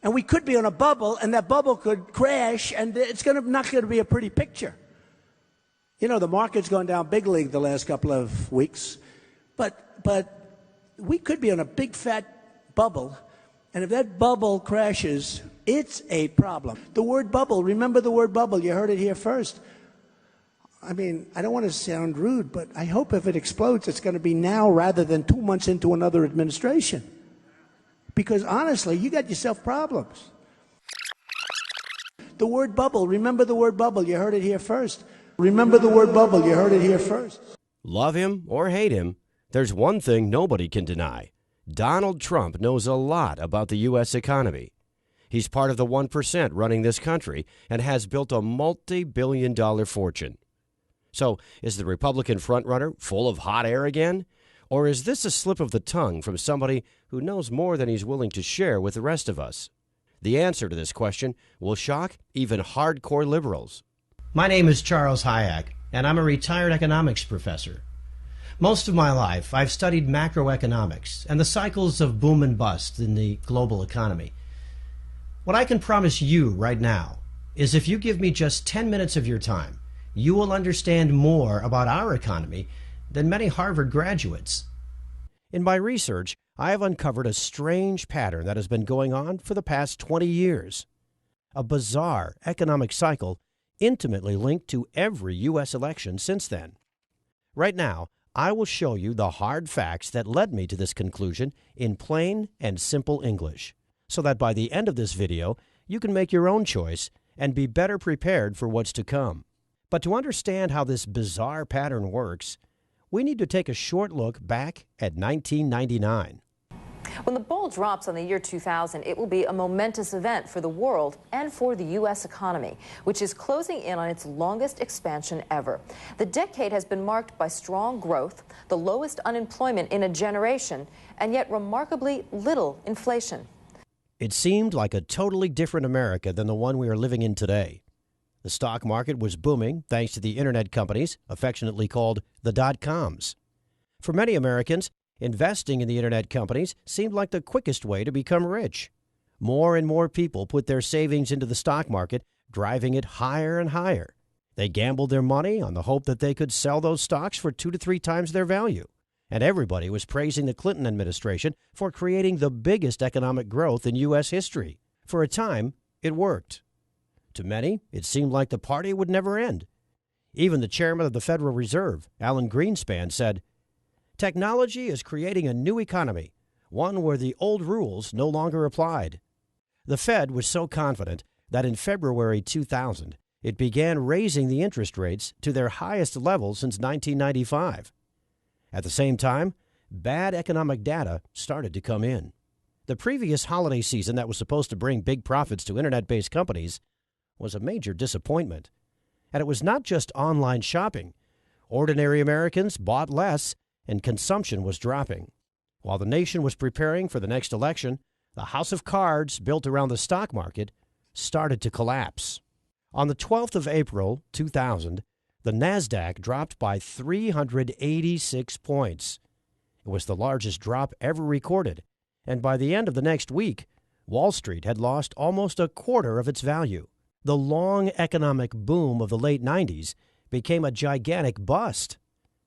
And we could be on a bubble, and that bubble could crash, and it's not going to be a pretty picture. You know, the market's gone down big league the last couple of weeks, but we could be on a big fat bubble, and if that bubble crashes, it's a problem. The word bubble, remember the word bubble, you heard it here first. I mean, I don't want to sound rude, but I hope if it explodes, it's going to be now rather than 2 months into another administration. Because honestly, you got yourself problems. The word bubble, remember the word bubble, you heard it here first. Remember the word bubble, you heard it here first. Love him or hate him, there's one thing nobody can deny. Donald Trump knows a lot about the U.S. economy. He's part of the 1% running this country and has built a multi-billion-dollar fortune. So, is the Republican frontrunner full of hot air again? Or is this a slip of the tongue from somebody who knows more than he's willing to share with the rest of us? The answer to this question will shock even hardcore liberals. My name is Charles Hayek, and I'm a retired economics professor. Most of my life, I've studied macroeconomics and the cycles of boom and bust in the global economy. What I can promise you right now is if you give me just 10 minutes of your time, you will understand more about our economy than many Harvard graduates. In my research, I have uncovered a strange pattern that has been going on for the past 20 years. A bizarre economic cycle intimately linked to every U.S. election since then. Right now, I will show you the hard facts that led me to this conclusion in plain and simple English, so that by the end of this video, you can make your own choice and be better prepared for what's to come. But to understand how this bizarre pattern works, we need to take a short look back at 1999. When the ball drops on the year 2000, it will be a momentous event for the world and for the U.S. economy, which is closing in on its longest expansion ever. The decade has been marked by strong growth, the lowest unemployment in a generation, and yet remarkably little inflation. It seemed like a totally different America than the one we are living in today. The stock market was booming thanks to the internet companies, affectionately called the dot-coms. For many Americans, investing in the internet companies seemed like the quickest way to become rich. More and more people put their savings into the stock market, driving it higher and higher. They gambled their money on the hope that they could sell those stocks for 2 to 3 times their value. And everybody was praising the Clinton administration for creating the biggest economic growth in U.S. history. For a time, it worked. To many, it seemed like the party would never end. Even the chairman of the Federal Reserve, Alan Greenspan, said, "Technology is creating a new economy, one where the old rules no longer applied." The Fed was so confident that in February 2000, it began raising the interest rates to their highest level since 1995. At the same time, bad economic data started to come in. The previous holiday season that was supposed to bring big profits to internet-based companies was a major disappointment. And it was not just online shopping. Ordinary Americans bought less, and consumption was dropping. While the nation was preparing for the next election, the house of cards built around the stock market started to collapse. On the 12th of April, 2000, the NASDAQ dropped by 386 points. It was the largest drop ever recorded, and by the end of the next week, Wall Street had lost almost a quarter of its value. The long economic boom of the late 90s became a gigantic bust.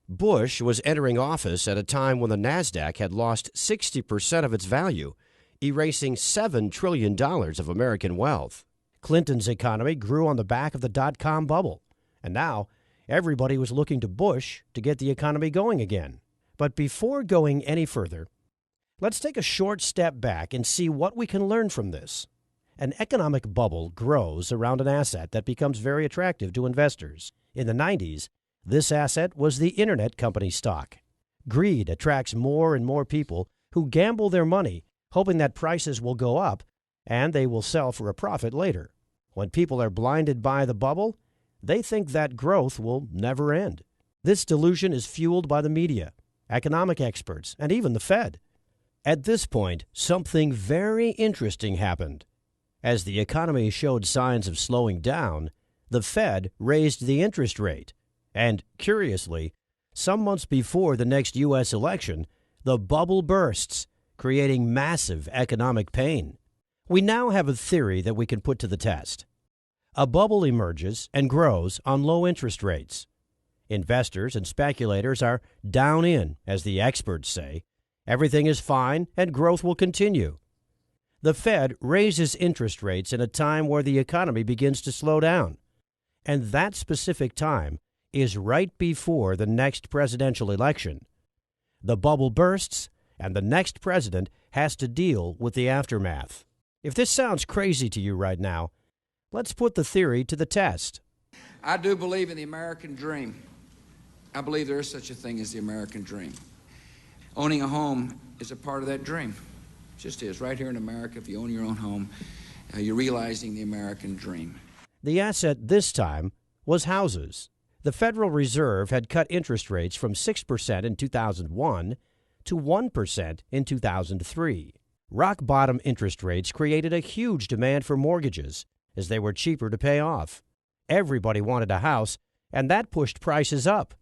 Bush was entering office at a time when the NASDAQ had lost 60% of its value, erasing $7 trillion of American wealth. Clinton's economy grew on the back of the dot-com bubble, and now everybody was looking to Bush to get the economy going again. But before going any further, let's take a short step back and see what we can learn from this. An economic bubble grows around an asset that becomes very attractive to investors. In the 90s, this asset was the internet company stock. Greed attracts more and more people who gamble their money, hoping that prices will go up and they will sell for a profit later. When people are blinded by the bubble, they think that growth will never end. This delusion is fueled by the media, economic experts, and even the Fed. At this point, something very interesting happened. As the economy showed signs of slowing down, the Fed raised the interest rate. And, curiously, some months before the next U.S. election, the bubble bursts, creating massive economic pain. We now have a theory that we can put to the test. A bubble emerges and grows on low interest rates. Investors and speculators are down in, as the experts say. Everything is fine and growth will continue. The Fed raises interest rates in a time where the economy begins to slow down. And that specific time is right before the next presidential election. The bubble bursts, and the next president has to deal with the aftermath. If this sounds crazy to you right now, let's put the theory to the test. I do believe in the American dream. I believe there is such a thing as the American dream. Owning a home is a part of that dream. It just is. Right here in America, if you own your own home, you're realizing the American dream. The asset this time was houses. The Federal Reserve had cut interest rates from 6% in 2001 to 1% in 2003. Rock-bottom interest rates created a huge demand for mortgages, as they were cheaper to pay off. Everybody wanted a house, and that pushed prices up.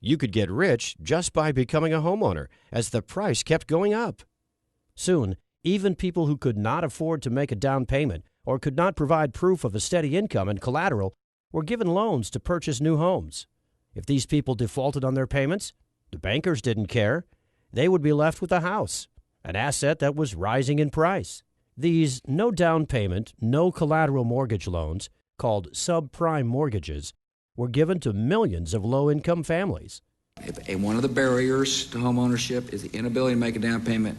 You could get rich just by becoming a homeowner, as the price kept going up. Soon, even people who could not afford to make a down payment or could not provide proof of a steady income and collateral were given loans to purchase new homes. If these people defaulted on their payments, the bankers didn't care. They would be left with a house, an asset that was rising in price. These no down payment, no collateral mortgage loans, called subprime mortgages, were given to millions of low-income families. And one of the barriers to home ownership is the inability to make a down payment.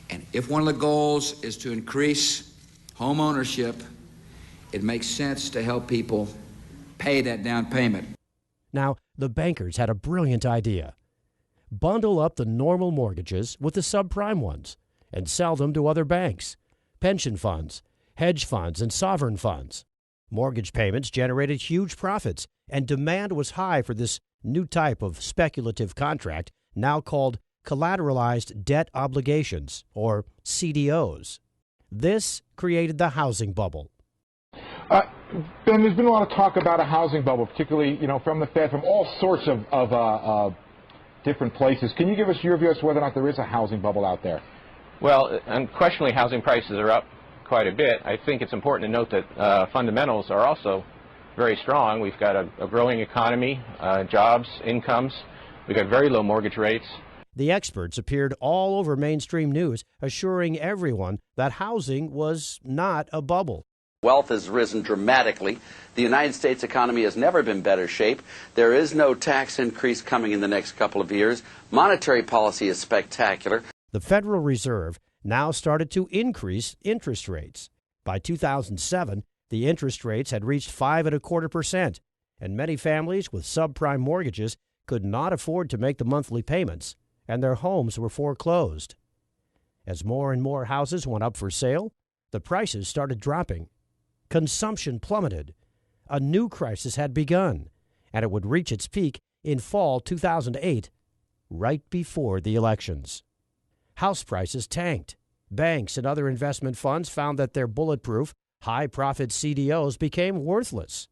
And if one of the goals is to increase home ownership, it makes sense to help people pay that down payment. Now, the bankers had a brilliant idea. Bundle up the normal mortgages with the subprime ones and sell them to other banks, pension funds, hedge funds, and sovereign funds. Mortgage payments generated huge profits, and demand was high for this new type of speculative contract, now called collateralized debt obligations, or CDOs. This created the housing bubble. Ben, there's been a lot of talk about a housing bubble, particularly, from the Fed, from all sorts of different places. Can you give us your view as to whether or not there is a housing bubble out there? Well, unquestionably, housing prices are up quite a bit. I think it's important to note that fundamentals are also very strong. We've got a growing economy, jobs, incomes. We've got very low mortgage rates. The experts appeared all over mainstream news, assuring everyone that housing was not a bubble. Wealth has risen dramatically. The United States economy has never been better shape. There is no tax increase coming in the next couple of years. Monetary policy is spectacular. The Federal Reserve now started to increase interest rates. By 2007, the interest rates had reached 5.25%, and many families with subprime mortgages could not afford to make the monthly payments, and their homes were foreclosed. As more and more houses went up for sale, the prices started dropping. Consumption plummeted. A new crisis had begun, and it would reach its peak in fall 2008, right before the elections. House prices tanked. Banks and other investment funds found that their bulletproof, high-profit CDOs became worthless.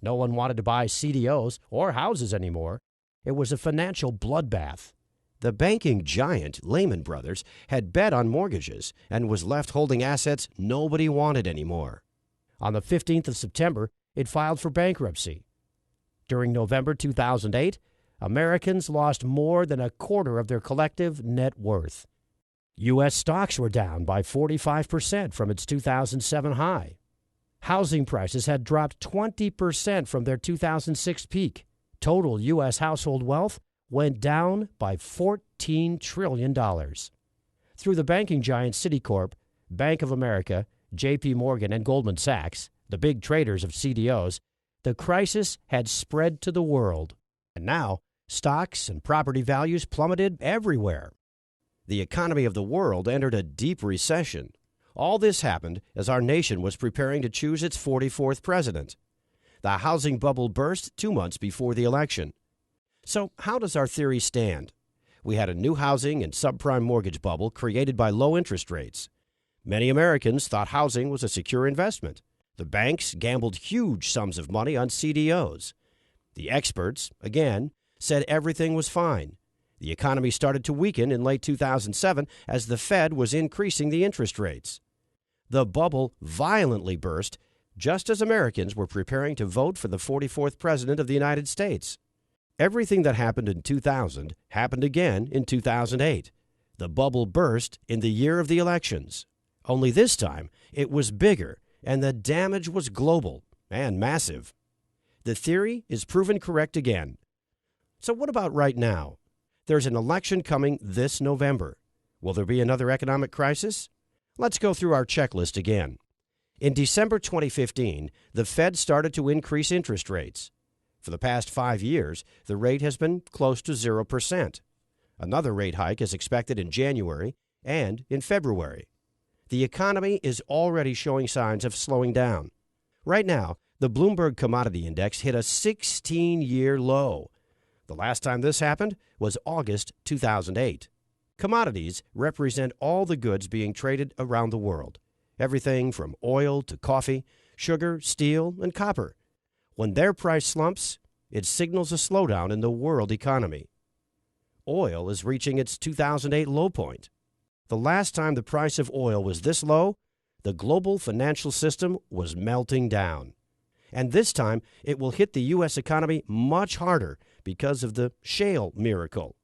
No one wanted to buy CDOs or houses anymore. It was a financial bloodbath. The banking giant Lehman Brothers had bet on mortgages and was left holding assets nobody wanted anymore. On the 15th of September, it filed for bankruptcy. During November 2008, Americans lost more than a quarter of their collective net worth. U.S. stocks were down by 45% from its 2007 high. Housing prices had dropped 20% from their 2006 peak. Total U.S. household wealth went down by $14 trillion. Through the banking giant Citicorp, Bank of America, J.P. Morgan, and Goldman Sachs, the big traders of CDOs, the crisis had spread to the world. And now, stocks and property values plummeted everywhere. The economy of the world entered a deep recession. All this happened as our nation was preparing to choose its 44th president. The housing bubble burst 2 months before the election. So how does our theory stand? We had a new housing and subprime mortgage bubble created by low interest rates. Many Americans thought housing was a secure investment. The banks gambled huge sums of money on CDOs. The experts, again, said everything was fine. The economy started to weaken in late 2007 as the Fed was increasing the interest rates. The bubble violently burst just as Americans were preparing to vote for the 44th President of the United States. Everything that happened in 2000 happened again in 2008. The bubble burst in the year of the elections. Only this time, it was bigger, and the damage was global and massive. The theory is proven correct again. So what about right now? There's an election coming this November. Will there be another economic crisis? Let's go through our checklist again. In December 2015, the Fed started to increase interest rates. For the past 5 years, the rate has been close to 0%. Another rate hike is expected in January and in February. The economy is already showing signs of slowing down. Right now, the Bloomberg Commodity Index hit a 16-year low. The last time this happened was August 2008. Commodities represent all the goods being traded around the world. Everything from oil to coffee, sugar, steel, and copper. When their price slumps, it signals a slowdown in the world economy. Oil is reaching its 2008 low point. The last time the price of oil was this low, the global financial system was melting down. And this time, it will hit the U.S. economy much harder because of the shale miracle.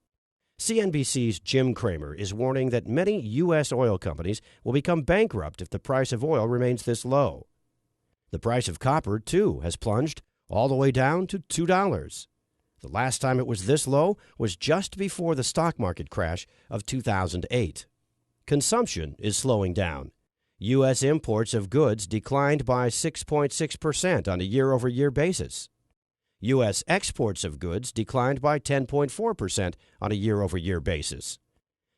CNBC's Jim Cramer is warning that many U.S. oil companies will become bankrupt if the price of oil remains this low. The price of copper, too, has plunged all the way down to $2. The last time it was this low was just before the stock market crash of 2008. Consumption is slowing down. U.S. imports of goods declined by 6.6% on a year-over-year basis. U.S. exports of goods declined by 10.4% on a year-over-year basis.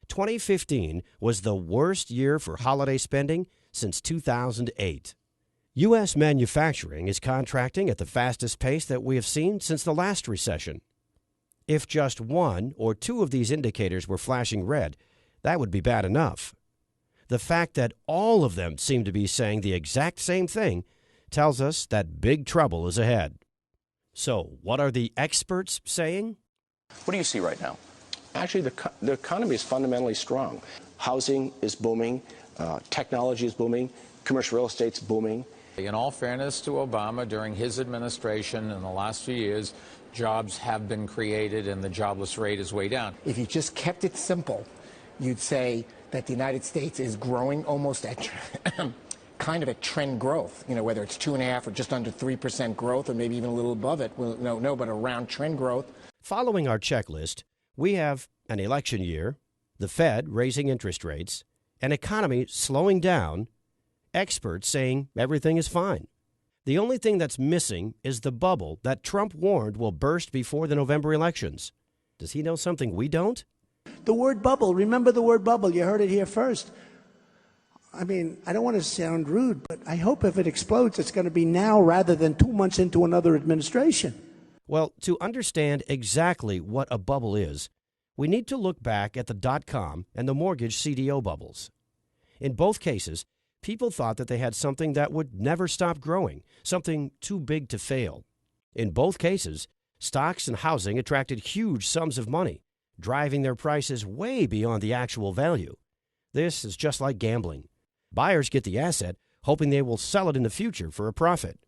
2015 was the worst year for holiday spending since 2008. U.S. manufacturing is contracting at the fastest pace that we have seen since the last recession. If just one or two of these indicators were flashing red, that would be bad enough. The fact that all of them seem to be saying the exact same thing tells us that big trouble is ahead. So, what are the experts saying? What do you see right now? Actually, the economy is fundamentally strong. Housing is booming. Technology is booming. Commercial real estate's booming. In all fairness to Obama, during his administration in the last few years, jobs have been created and the jobless rate is way down. If you just kept it simple, you'd say that the United States is growing almost at kind of at trend growth, whether it's 2.5% or just under 3% growth or maybe even a little above it. Well, no, but around trend growth. Following our checklist, we have an election year, the Fed raising interest rates, an economy slowing down, experts saying everything is fine. The only thing that's missing is the bubble that Trump warned will burst before the November elections. Does he know something we don't? The word bubble, remember the word bubble. You heard it here first. I mean, I don't want to sound rude, but I hope if it explodes, it's going to be now rather than 2 months into another administration. Well, to understand exactly what a bubble is, we need to look back at the dot-com and the mortgage CDO bubbles. In both cases, people thought that they had something that would never stop growing, something too big to fail. In both cases, stocks and housing attracted huge sums of money, driving their prices way beyond the actual value. This is just like gambling. Buyers get the asset, hoping they will sell it in the future for a profit.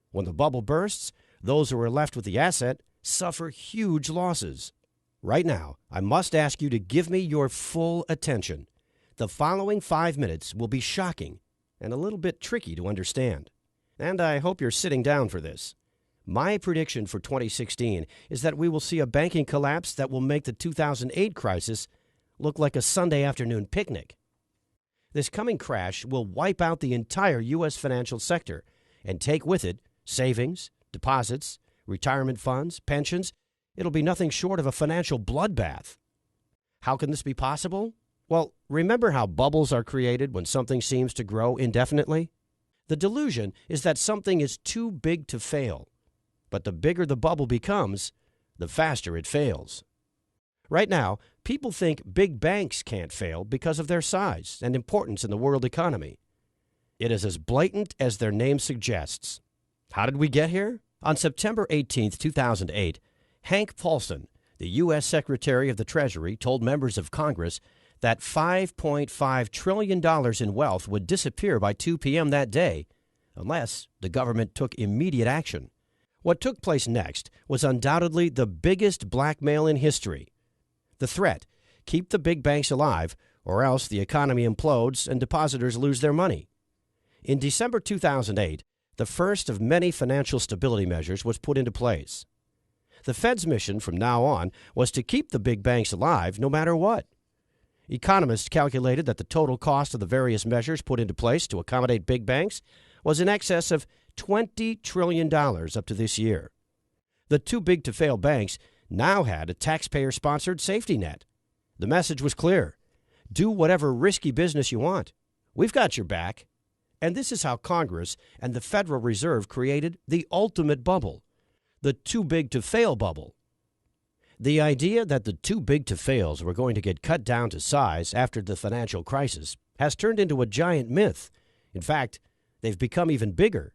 When the bubble bursts, those who are left with the asset suffer huge losses. Right now, I must ask you to give me your full attention. The following 5 minutes will be shocking and a little bit tricky to understand. And I hope you're sitting down for this. My prediction for 2016 is that we will see a banking collapse that will make the 2008 crisis look like a Sunday afternoon picnic. This coming crash will wipe out the entire U.S. financial sector and take with it savings, deposits, retirement funds, pensions. It'll be nothing short of a financial bloodbath. How can this be possible? Well, remember how bubbles are created when something seems to grow indefinitely? The delusion is that something is too big to fail. But the bigger the bubble becomes, the faster it fails. Right now, people think big banks can't fail because of their size and importance in the world economy. It is as blatant as their name suggests. How did we get here? On September 18, 2008, Hank Paulson, the U.S. Secretary of the Treasury, told members of Congress that $5.5 trillion in wealth would disappear by 2 p.m. that day unless the government took immediate action. What took place next was undoubtedly the biggest blackmail in history. The threat: keep the big banks alive, or else the economy implodes and depositors lose their money. In December 2008, the first of many financial stability measures was put into place. The Fed's mission from now on was to keep the big banks alive no matter what. Economists calculated that the total cost of the various measures put into place to accommodate big banks was in excess of $20 trillion up to this year. The too-big-to-fail banks now had a taxpayer-sponsored safety net. The message was clear: do whatever risky business you want. We've got your back. And this is how Congress and the Federal Reserve created the ultimate bubble, the too-big-to-fail bubble. The idea that the too-big-to-fails were going to get cut down to size after the financial crisis has turned into a giant myth. In fact, they've become even bigger.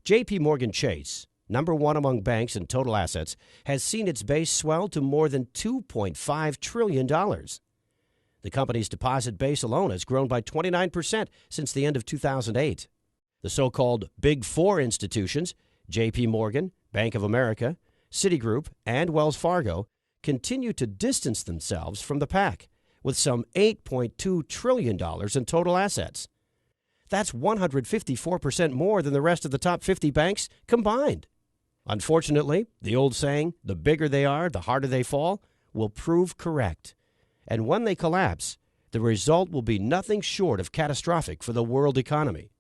J.P. Morgan Chase, number one among banks in total assets, has seen its base swell to more than $2.5 trillion. The company's deposit base alone has grown by 29% since the end of 2008. The so-called Big Four institutions, J.P. Morgan, Bank of America, Citigroup, and Wells Fargo, continue to distance themselves from the pack, with some $8.2 trillion in total assets. That's 154% more than the rest of the top 50 banks combined. Unfortunately, the old saying, the bigger they are, the harder they fall, will prove correct. And when they collapse, the result will be nothing short of catastrophic for the world economy.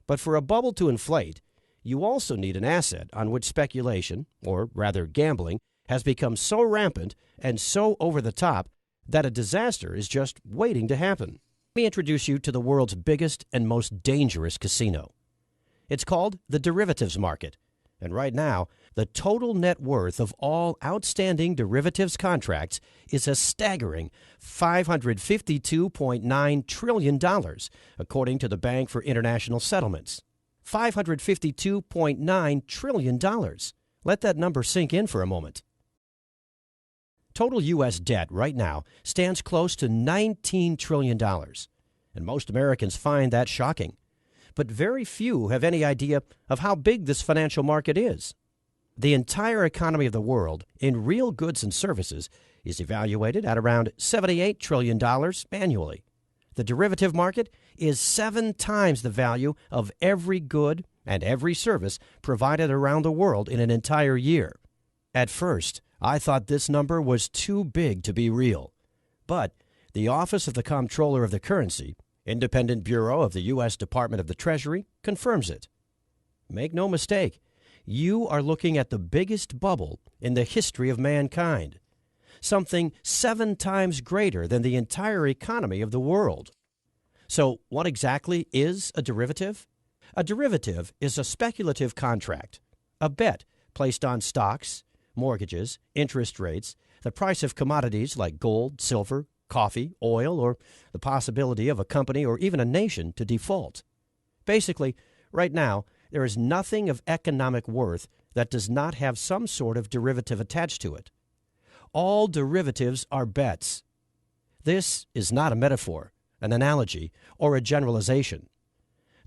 But for a bubble to inflate, you also need an asset on which speculation, or rather gambling, has become so rampant and so over the top that a disaster is just waiting to happen. Let me introduce you to the world's biggest and most dangerous casino. It's called the derivatives market. And right now, the total net worth of all outstanding derivatives contracts is a staggering $552.9 trillion, according to the Bank for International Settlements. $552.9 trillion. Let that number sink in for a moment. Total U.S. debt right now stands close to $19 trillion, and most Americans find that shocking. But very few have any idea of how big this financial market is. The entire economy of the world, in real goods and services, is evaluated at around $78 trillion annually. The derivative market is 7 times the value of every good and every service provided around the world in an entire year. At first, I thought this number was too big to be real. But the Office of the Comptroller of the Currency, independent bureau of the U.S. Department of the Treasury, confirms it. Make no mistake, you are looking at the biggest bubble in the history of mankind, something 7 times greater than the entire economy of the world. So what exactly is a derivative? A derivative is a speculative contract, a bet placed on stocks, mortgages, interest rates, the price of commodities like gold, silver, coffee, oil, or the possibility of a company or even a nation to default. Basically, right now, there is nothing of economic worth that does not have some sort of derivative attached to it. All derivatives are bets. This is not a metaphor, an analogy, or a generalization.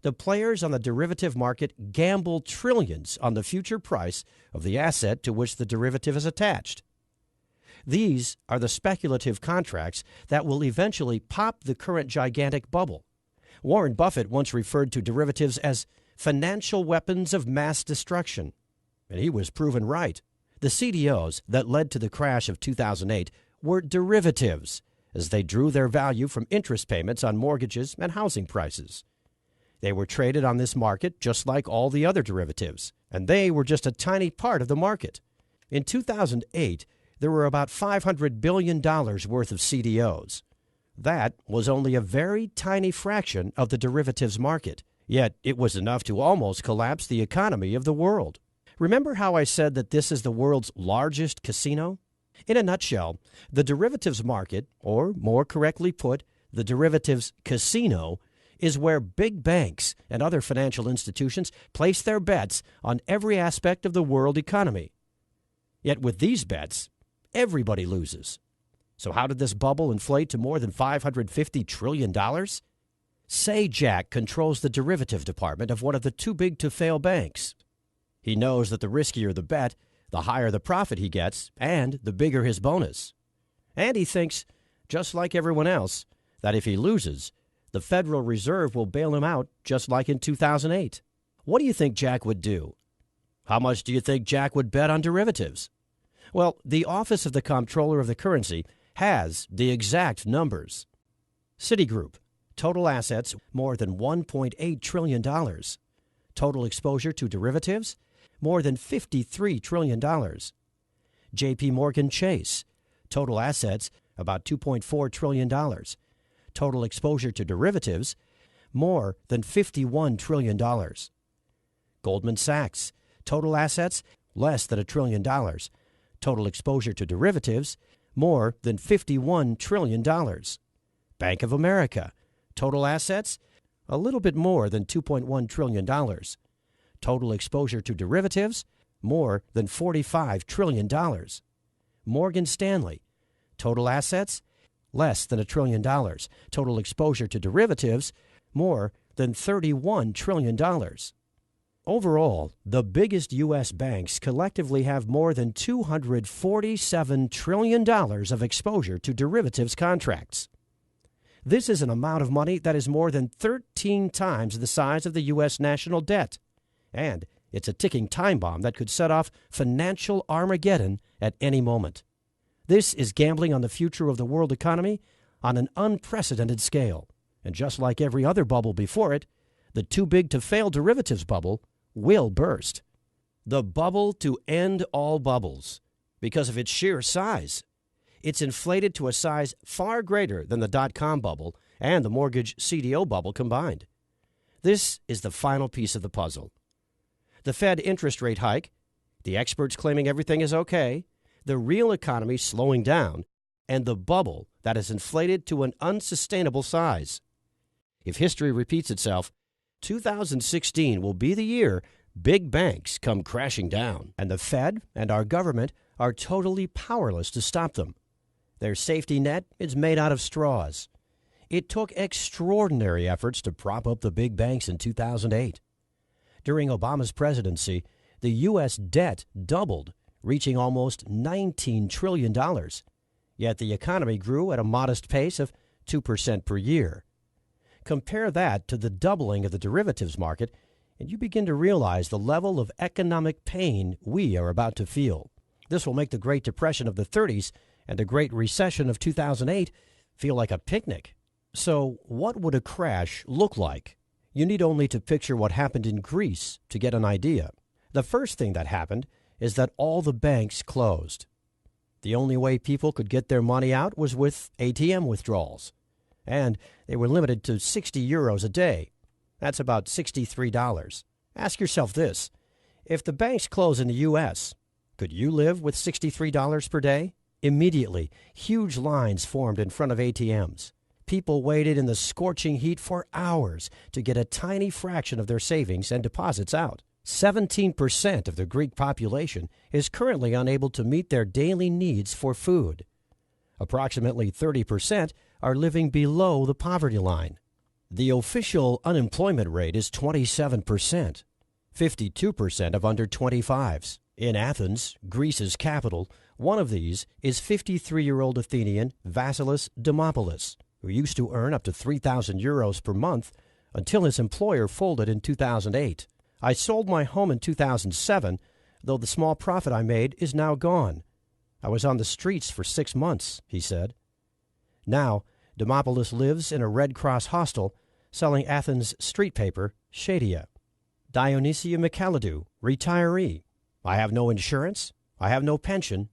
The players on the derivative market gamble trillions on the future price of the asset to which the derivative is attached. These are the speculative contracts that will eventually pop the current gigantic bubble. Warren Buffett once referred to derivatives as financial weapons of mass destruction, and he was proven right. The CDOs that led to the crash of 2008 were derivatives, as they drew their value from interest payments on mortgages and housing prices. They were traded on this market just like all the other derivatives, and they were just a tiny part of the market. In 2008, there were about $500 billion worth of CDOs. That was only a very tiny fraction of the derivatives market, yet it was enough to almost collapse the economy of the world. Remember how I said that this is the world's largest casino? In a nutshell, the derivatives market, or more correctly put, the derivatives casino, is where big banks and other financial institutions place their bets on every aspect of the world economy. Yet with these bets, everybody loses. So how did this bubble inflate to more than $550 trillion? Say Jack controls the derivative department of one of the too-big-to-fail banks. He knows that the riskier the bet, the higher the profit he gets, and the bigger his bonus. And he thinks, just like everyone else, that if he loses, the Federal Reserve will bail him out just like in 2008. What do you think Jack would do? How much do you think Jack would bet on derivatives? Well, the Office of the Comptroller of the Currency has the exact numbers. Citigroup, total assets more than $1.8 trillion. Total exposure to derivatives, more than $53 trillion. J.P. Morgan Chase, total assets about $2.4 trillion. Total exposure to derivatives, more than $51 trillion. Goldman Sachs, total assets less than $1 trillion. Total exposure to derivatives, more than $51 trillion. Bank of America, total assets, a little bit more than $2.1 trillion. Total exposure to derivatives, more than $45 trillion. Morgan Stanley, total assets, less than $1 trillion. Total exposure to derivatives, more than $31 trillion. Overall, the biggest U.S. banks collectively have more than $247 trillion of exposure to derivatives contracts. This is an amount of money that is more than 13 times the size of the U.S. national debt. And it's a ticking time bomb that could set off financial Armageddon at any moment. This is gambling on the future of the world economy on an unprecedented scale. And just like every other bubble before it, the too-big-to-fail derivatives bubble will burst. The bubble to end all bubbles because of its sheer size. It's inflated to a size far greater than the dot-com bubble and the mortgage CDO bubble combined. This is the final piece of the puzzle. The Fed interest rate hike, the experts claiming everything is okay, the real economy slowing down, and the bubble that is inflated to an unsustainable size. If history repeats itself, 2016 will be the year big banks come crashing down, and the Fed and our government are totally powerless to stop them. Their safety net is made out of straws. It took extraordinary efforts to prop up the big banks in 2008. During Obama's presidency, the U.S. debt doubled, reaching almost $19 trillion. Yet the economy grew at a modest pace of 2% per year. Compare that to the doubling of the derivatives market, and you begin to realize the level of economic pain we are about to feel. This will make the Great Depression of the 30s and the Great Recession of 2008 feel like a picnic. So what would a crash look like? You need only to picture what happened in Greece to get an idea. The first thing that happened is that all the banks closed. The only way people could get their money out was with ATM withdrawals. And they were limited to 60 euros a day. That's about $63. Ask yourself this. If the banks close in the U.S., could you live with $63 per day? Immediately, huge lines formed in front of ATMs. People waited in the scorching heat for hours to get a tiny fraction of their savings and deposits out. 17% of the Greek population is currently unable to meet their daily needs for food. Approximately 30% are living below the poverty line. The official unemployment rate is 27%, 52% of under 25s. In Athens, Greece's capital, one of these is 53-year-old Athenian Vasilis Dimopoulos, who used to earn up to 3,000 euros per month until his employer folded in 2008. I sold my home in 2007, though the small profit I made is now gone. I was on the streets for 6 months, he said. Now, Dimopoulos lives in a Red Cross hostel selling Athens street paper, Shadia. Dionysia Michalidou, retiree. I have no insurance. I have no pension.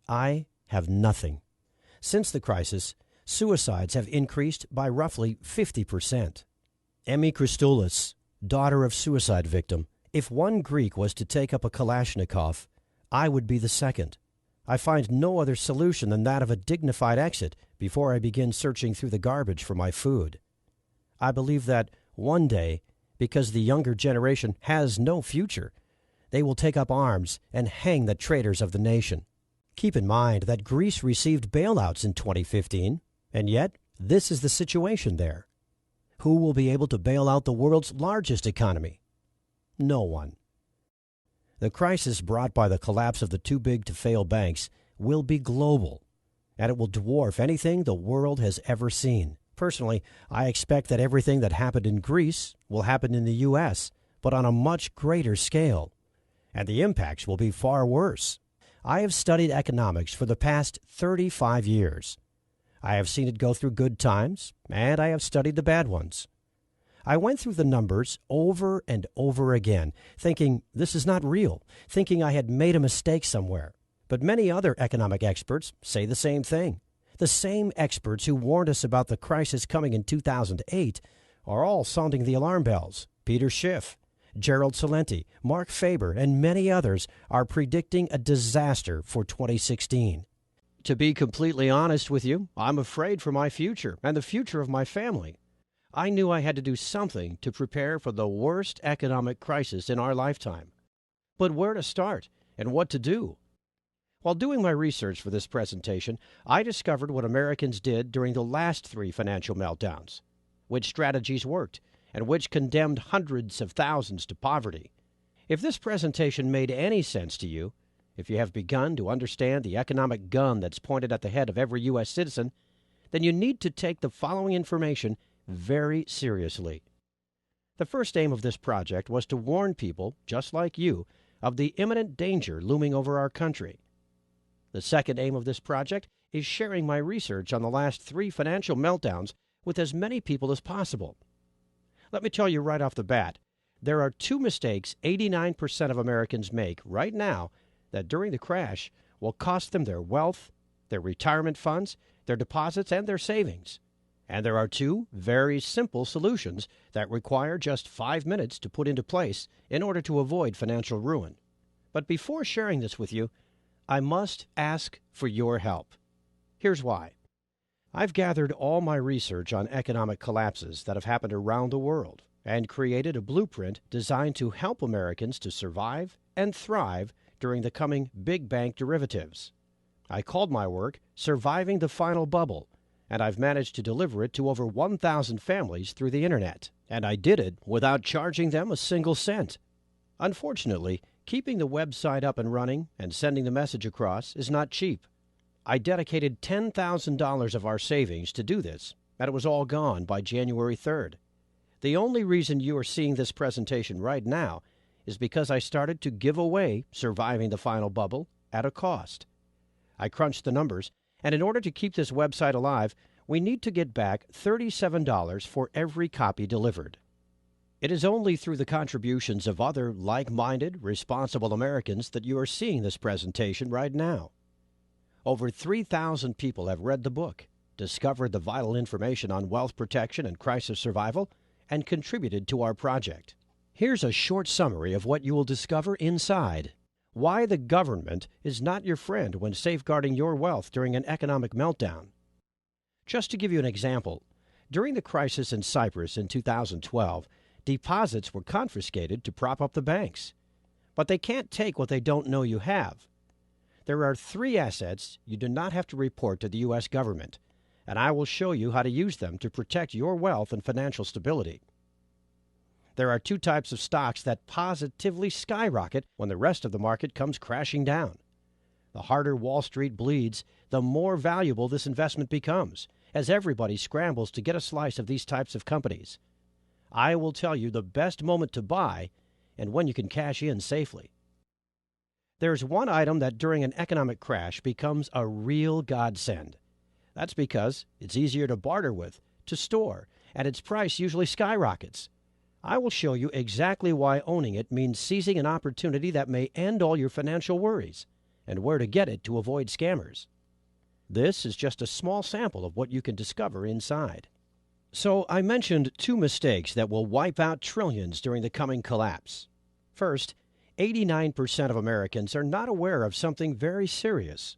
I have nothing. Since the crisis, suicides have increased by roughly 50%. Emmy Christoulis, daughter of suicide victim. If one Greek was to take up a Kalashnikov, I would be the second. I find no other solution than that of a dignified exit before I begin searching through the garbage for my food. I believe that one day, because the younger generation has no future, they will take up arms and hang the traitors of the nation. Keep in mind that Greece received bailouts in 2015, and yet this is the situation there. Who will be able to bail out the world's largest economy? No one. The crisis brought by the collapse of the too-big-to-fail banks will be global, and it will dwarf anything the world has ever seen. Personally, I expect that everything that happened in Greece will happen in the U.S., but on a much greater scale, and the impacts will be far worse. I have studied economics for the past 35 years. I have seen it go through good times, and I have studied the bad ones. I went through the numbers over and over again, thinking this is not real, thinking I had made a mistake somewhere. But many other economic experts say the same thing. The same experts who warned us about the crisis coming in 2008 are all sounding the alarm bells. Peter Schiff, Gerald Celente, Mark Faber, and many others are predicting a disaster for 2016. To be completely honest with you, I'm afraid for my future and the future of my family. I knew I had to do something to prepare for the worst economic crisis in our lifetime. But where to start and what to do? While doing my research for this presentation, I discovered what Americans did during the last 3 financial meltdowns, which strategies worked, and which condemned hundreds of thousands to poverty. If this presentation made any sense to you, if you have begun to understand the economic gun that's pointed at the head of every U.S. citizen, then you need to take the following information very seriously. The first aim of this project was to warn people, just like you, of the imminent danger looming over our country. The second aim of this project is sharing my research on the last 3 financial meltdowns with as many people as possible. Let me tell you right off the bat, there are 2 mistakes 89% of Americans make right now that during the crash will cost them their wealth, their retirement funds, their deposits, and their savings. And there are 2 very simple solutions that require just 5 minutes to put into place in order to avoid financial ruin. But before sharing this with you, I must ask for your help. Here's why. I've gathered all my research on economic collapses that have happened around the world and created a blueprint designed to help Americans to survive and thrive during the coming big bank derivatives. I called my work Surviving the Final Bubble, and I've managed to deliver it to over 1,000 families through the Internet. And I did it without charging them a single cent. Unfortunately, keeping the website up and running and sending the message across is not cheap. I dedicated $10,000 of our savings to do this, and it was all gone by January 3rd. The only reason you are seeing this presentation right now is because I started to give away Surviving the Final Bubble at a cost. I crunched the numbers, and in order to keep this website alive, we need to get back $37 for every copy delivered. It is only through the contributions of other like-minded, responsible Americans that you are seeing this presentation right now. Over 3,000 people have read the book, discovered the vital information on wealth protection and crisis survival, and contributed to our project. Here's a short summary of what you will discover inside. Why the government is not your friend when safeguarding your wealth during an economic meltdown. Just to give you an example, during the crisis in Cyprus in 2012, deposits were confiscated to prop up the banks. But they can't take what they don't know you have. There are 3 assets you do not have to report to the U.S. government, and I will show you how to use them to protect your wealth and financial stability. There are 2 types of stocks that positively skyrocket when the rest of the market comes crashing down. The harder Wall Street bleeds, the more valuable this investment becomes, as everybody scrambles to get a slice of these types of companies. I will tell you the best moment to buy and when you can cash in safely. There's one item that during an economic crash becomes a real godsend. That's because it's easier to barter with, to store, and its price usually skyrockets. I will show you exactly why owning it means seizing an opportunity that may end all your financial worries, and where to get it to avoid scammers. This is just a small sample of what you can discover inside. So I mentioned 2 mistakes that will wipe out trillions during the coming collapse. First, 89% of Americans are not aware of something very serious.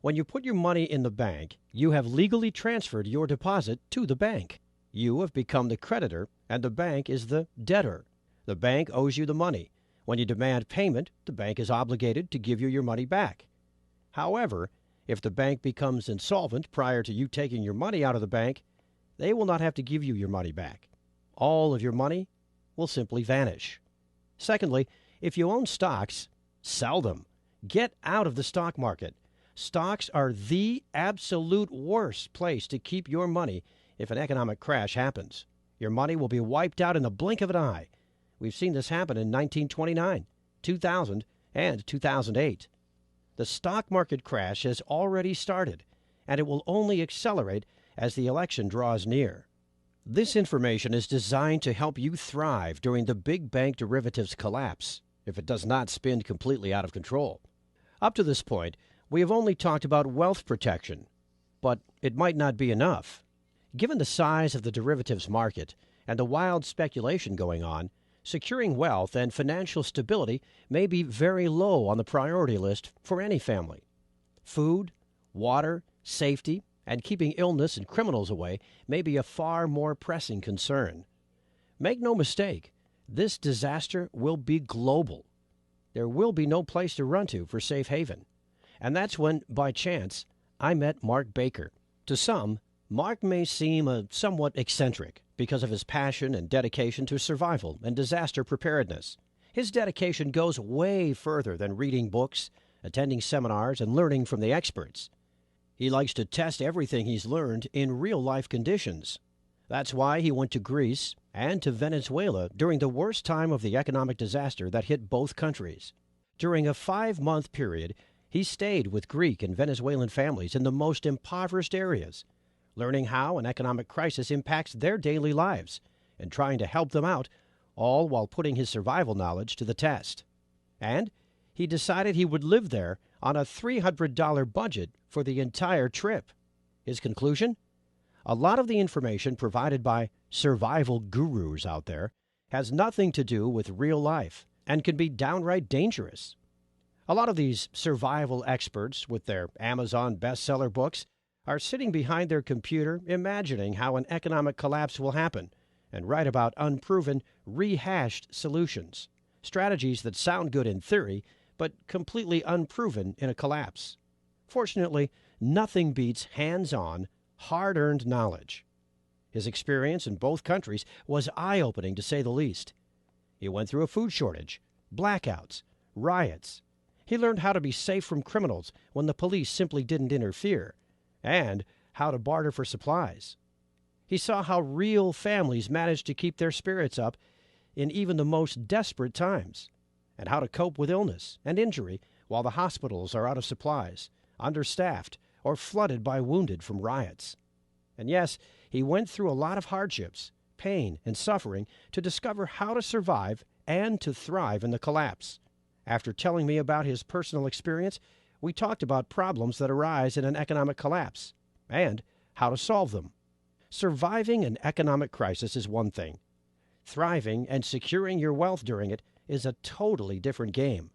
When you put your money in the bank, you have legally transferred your deposit to the bank. You have become the creditor, and the bank is the debtor. The bank owes you the money. When you demand payment, the bank is obligated to give you your money back. However, if the bank becomes insolvent prior to you taking your money out of the bank, they will not have to give you your money back. All of your money will simply vanish. Secondly, if you own stocks, sell them. Get out of the stock market. Stocks are the absolute worst place to keep your money if an economic crash happens. Your money will be wiped out in the blink of an eye. We've seen this happen in 1929, 2000, and 2008. The stock market crash has already started, and it will only accelerate as the election draws near. This information is designed to help you thrive during the big bank derivatives collapse, if it does not spin completely out of control. Up to this point, we have only talked about wealth protection, but it might not be enough. Given the size of the derivatives market and the wild speculation going on, securing wealth and financial stability may be very low on the priority list for any family. Food, water, safety, and keeping illness and criminals away may be a far more pressing concern. Make no mistake, this disaster will be global. There will be no place to run to for safe haven. And that's when, by chance, I met Mark Baker. To some, Mark may seem somewhat eccentric because of his passion and dedication to survival and disaster preparedness. His dedication goes way further than reading books, attending seminars, and learning from the experts. He likes to test everything he's learned in real-life conditions. That's why he went to Greece and to Venezuela during the worst time of the economic disaster that hit both countries. During a 5-month period, he stayed with Greek and Venezuelan families in the most impoverished areas, learning how an economic crisis impacts their daily lives and trying to help them out, all while putting his survival knowledge to the test. And he decided he would live there on a $300 budget for the entire trip. His conclusion? A lot of the information provided by survival gurus out there has nothing to do with real life and can be downright dangerous. A lot of these survival experts with their Amazon bestseller books are sitting behind their computer imagining how an economic collapse will happen and write about unproven, rehashed solutions, strategies that sound good in theory but completely unproven in a collapse. Fortunately, nothing beats hands-on, hard-earned knowledge. His experience in both countries was eye-opening, to say the least. He went through a food shortage, blackouts, riots. He learned how to be safe from criminals when the police simply didn't interfere, and how to barter for supplies. He saw how real families managed to keep their spirits up in even the most desperate times, and how to cope with illness and injury while the hospitals are out of supplies, understaffed, or flooded by wounded from riots. And yes, he went through a lot of hardships, pain, and suffering to discover how to survive and to thrive in the collapse. After telling me about his personal experience, we talked about problems that arise in an economic collapse and how to solve them. Surviving an economic crisis is one thing. Thriving and securing your wealth during it is a totally different game.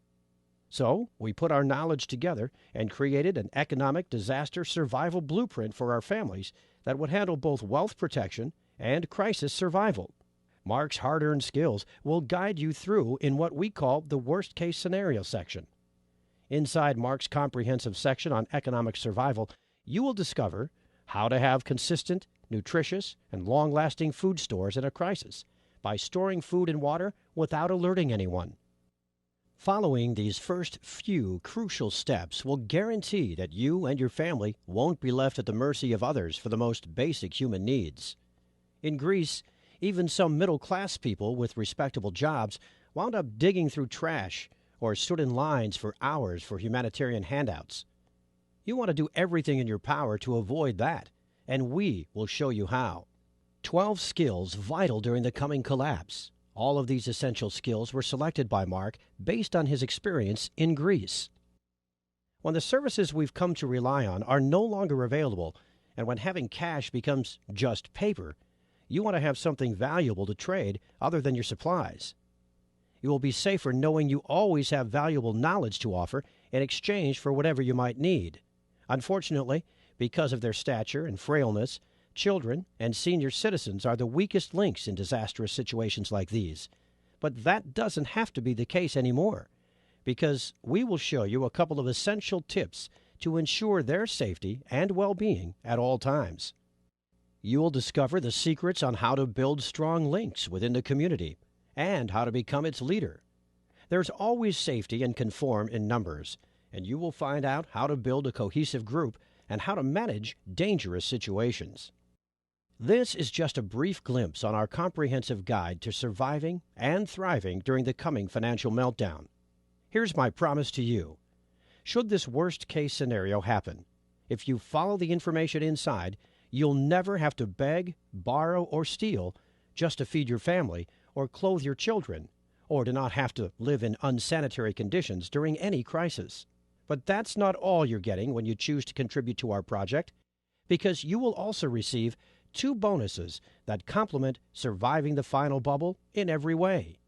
So we put our knowledge together and created an economic disaster survival blueprint for our families that would handle both wealth protection and crisis survival. Mark's hard-earned skills will guide you through in what we call the worst-case scenario section. Inside Mark's comprehensive section on economic survival, you will discover how to have consistent, nutritious, and long-lasting food stores in a crisis by storing food and water without alerting anyone. Following these first few crucial steps will guarantee that you and your family won't be left at the mercy of others for the most basic human needs. In Greece, even some middle-class people with respectable jobs wound up digging through trash or stood in lines for hours for humanitarian handouts. You want to do everything in your power to avoid that, and we will show you how. 12 skills vital during the coming collapse. All of these essential skills were selected by Mark based on his experience in Greece. When the services we've come to rely on are no longer available, and when having cash becomes just paper, you want to have something valuable to trade other than your supplies. You will be safer knowing you always have valuable knowledge to offer in exchange for whatever you might need. Unfortunately, because of their stature and frailness, children and senior citizens are the weakest links in disastrous situations like these. But that doesn't have to be the case anymore, because we will show you a couple of essential tips to ensure their safety and well-being at all times. You will discover the secrets on how to build strong links within the community and how to become its leader. There's always safety and conform in numbers, and you will find out how to build a cohesive group and how to manage dangerous situations. This is just a brief glimpse on our comprehensive guide to surviving and thriving during the coming financial meltdown. Here's my promise to you. Should this worst-case scenario happen, if you follow the information inside, you'll never have to beg, borrow, or steal just to feed your family or clothe your children, or to not have to live in unsanitary conditions during any crisis. But that's not all you're getting when you choose to contribute to our project, because you will also receive 2 bonuses that complement surviving the final bubble in every way.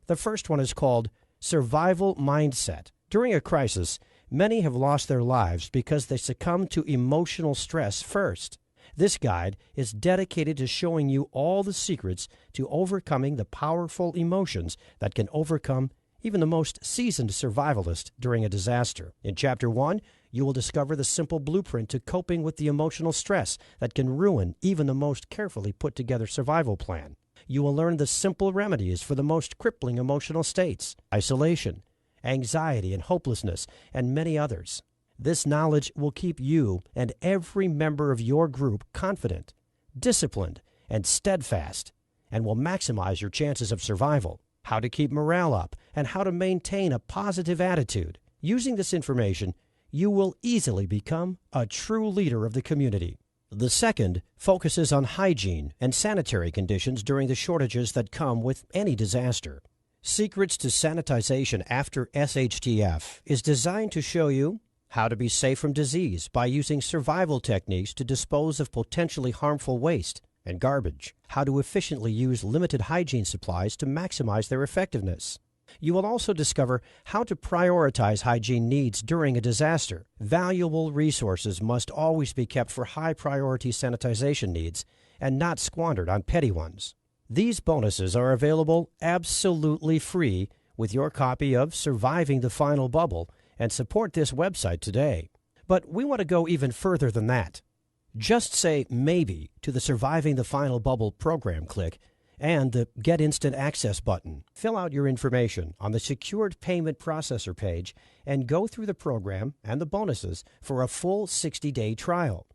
The first one is called Survival Mindset. During a crisis, many have lost their lives because they succumbed to emotional stress first. This guide is dedicated to showing you all the secrets to overcoming the powerful emotions that can overcome even the most seasoned survivalist during a disaster. In Chapter 1, you will discover the simple blueprint to coping with the emotional stress that can ruin even the most carefully put-together survival plan. You will learn the simple remedies for the most crippling emotional states: isolation, anxiety and hopelessness, and many others. This knowledge will keep you and every member of your group confident, disciplined, and steadfast, and will maximize your chances of survival. How to keep morale up and how to maintain a positive attitude. Using this information, you will easily become a true leader of the community. The second focuses on hygiene and sanitary conditions during the shortages that come with any disaster. Secrets to Sanitization After SHTF is designed to show you how to be safe from disease by using survival techniques to dispose of potentially harmful waste and garbage, how to efficiently use limited hygiene supplies to maximize their effectiveness. You will also discover how to prioritize hygiene needs during a disaster. Valuable resources must always be kept for high-priority sanitization needs and not squandered on petty ones. These bonuses are available absolutely free with your copy of Surviving the Final Bubble, and support this website today. But we want to go even further than that. Just say maybe to the Surviving the Final Bubble program click and the Get Instant Access button. Fill out your information on the Secured Payment Processor page and go through the program and the bonuses for a full 60-day trial.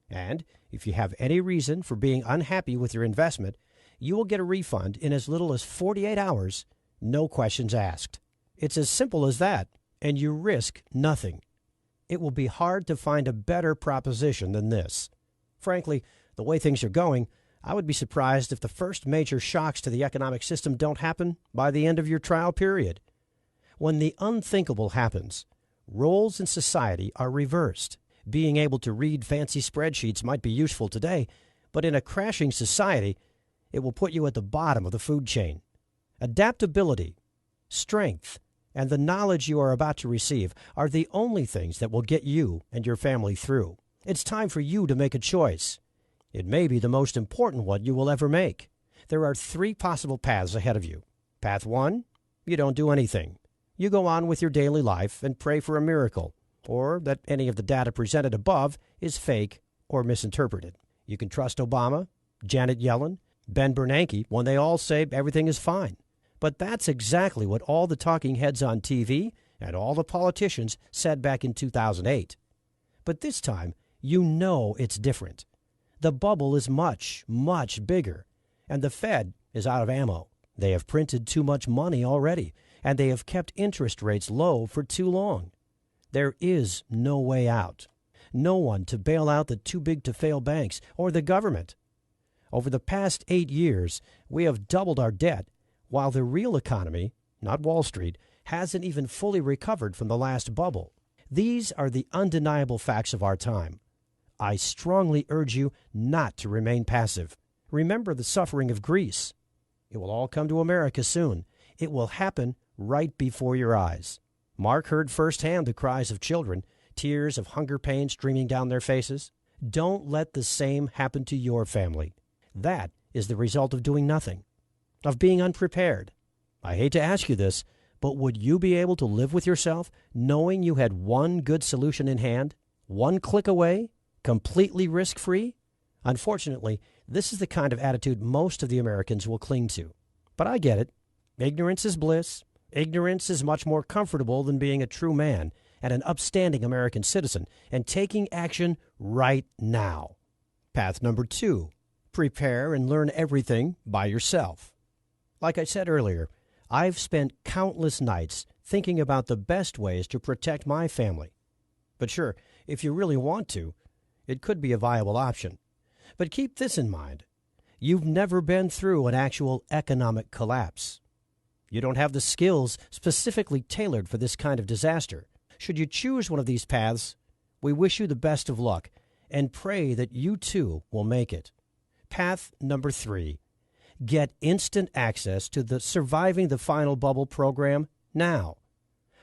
And if you have any reason for being unhappy with your investment, you will get a refund in as little as 48 hours, no questions asked. It's as simple as that, and you risk nothing. It will be hard to find a better proposition than this. Frankly, the way things are going, I would be surprised if the first major shocks to the economic system don't happen by the end of your trial period. When the unthinkable happens, roles in society are reversed. Being able to read fancy spreadsheets might be useful today, but in a crashing society, it will put you at the bottom of the food chain. Adaptability, strength, and the knowledge you are about to receive are the only things that will get you and your family through. It's time for you to make a choice. It may be the most important one you will ever make. There are 3 possible paths ahead of you. Path 1, you don't do anything. You go on with your daily life and pray for a miracle, or that any of the data presented above is fake or misinterpreted. You can trust Obama, Janet Yellen, Ben Bernanke when they all say everything is fine. But that's exactly what all the talking heads on TV and all the politicians said back in 2008. But this time, you know it's different. The bubble is much, much bigger, and the Fed is out of ammo. They have printed too much money already, and they have kept interest rates low for too long. There is no way out. No one to bail out the too-big-to-fail banks or the government. Over the past 8 years, we have doubled our debt, while the real economy, not Wall Street, hasn't even fully recovered from the last bubble. These are the undeniable facts of our time. I strongly urge you not to remain passive. Remember the suffering of Greece. It will all come to America soon. It will happen right before your eyes. Mark heard firsthand the cries of children, tears of hunger pain streaming down their faces. Don't let the same happen to your family. That is the result of doing nothing, of being unprepared. I hate to ask you this, but would you be able to live with yourself knowing you had one good solution in hand one click away, completely risk-free? Unfortunately, this is the kind of attitude most of the Americans will cling to. But I get it. Ignorance is bliss. Ignorance is much more comfortable than being a true man and an upstanding American citizen and taking action right now. Path number 2, prepare and learn everything by yourself. Like I said earlier, I've spent countless nights thinking about the best ways to protect my family. But sure, if you really want to, it could be a viable option. But keep this in mind. You've never been through an actual economic collapse. You don't have the skills specifically tailored for this kind of disaster. Should you choose one of these paths, we wish you the best of luck and pray that you too will make it. Path number 3, get instant access to the Surviving the Final Bubble program now.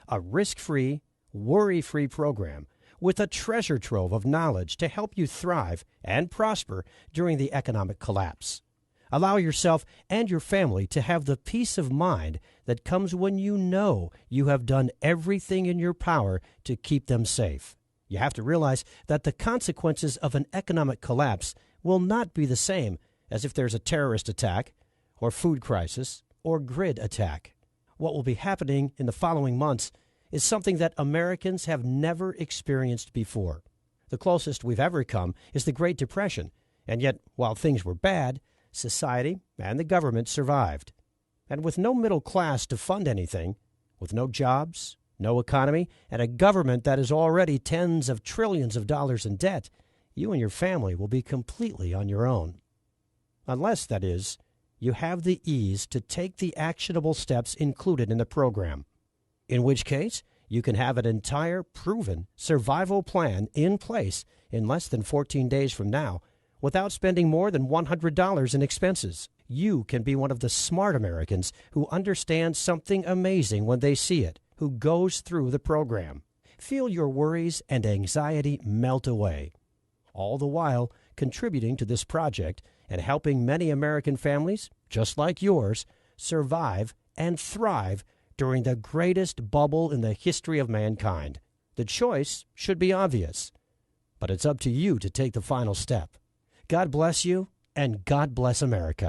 A risk-free, worry-free program with a treasure trove of knowledge to help you thrive and prosper during the economic collapse. Allow yourself and your family to have the peace of mind that comes when you know you have done everything in your power to keep them safe. You have to realize that the consequences of an economic collapse will not be the same as if there's a terrorist attack or food crisis or grid attack. What will be happening in the following months is something that Americans have never experienced before. The closest we've ever come is the Great Depression, and yet, while things were bad, society and the government survived. And with no middle class to fund anything, with no jobs, no economy, and a government that is already tens of trillions of dollars in debt, you and your family will be completely on your own. Unless, that is, you have the ease to take the actionable steps included in the program, in which case you can have an entire proven survival plan in place in less than 14 days from now without spending more than $100 in expenses. You can be one of the smart Americans who understand something amazing when they see it, who goes through the program. Feel your worries and anxiety melt away, all the while contributing to this project and helping many American families, just like yours, survive and thrive during the greatest bubble in the history of mankind. The choice should be obvious, but it's up to you to take the final step. God bless you, and God bless America.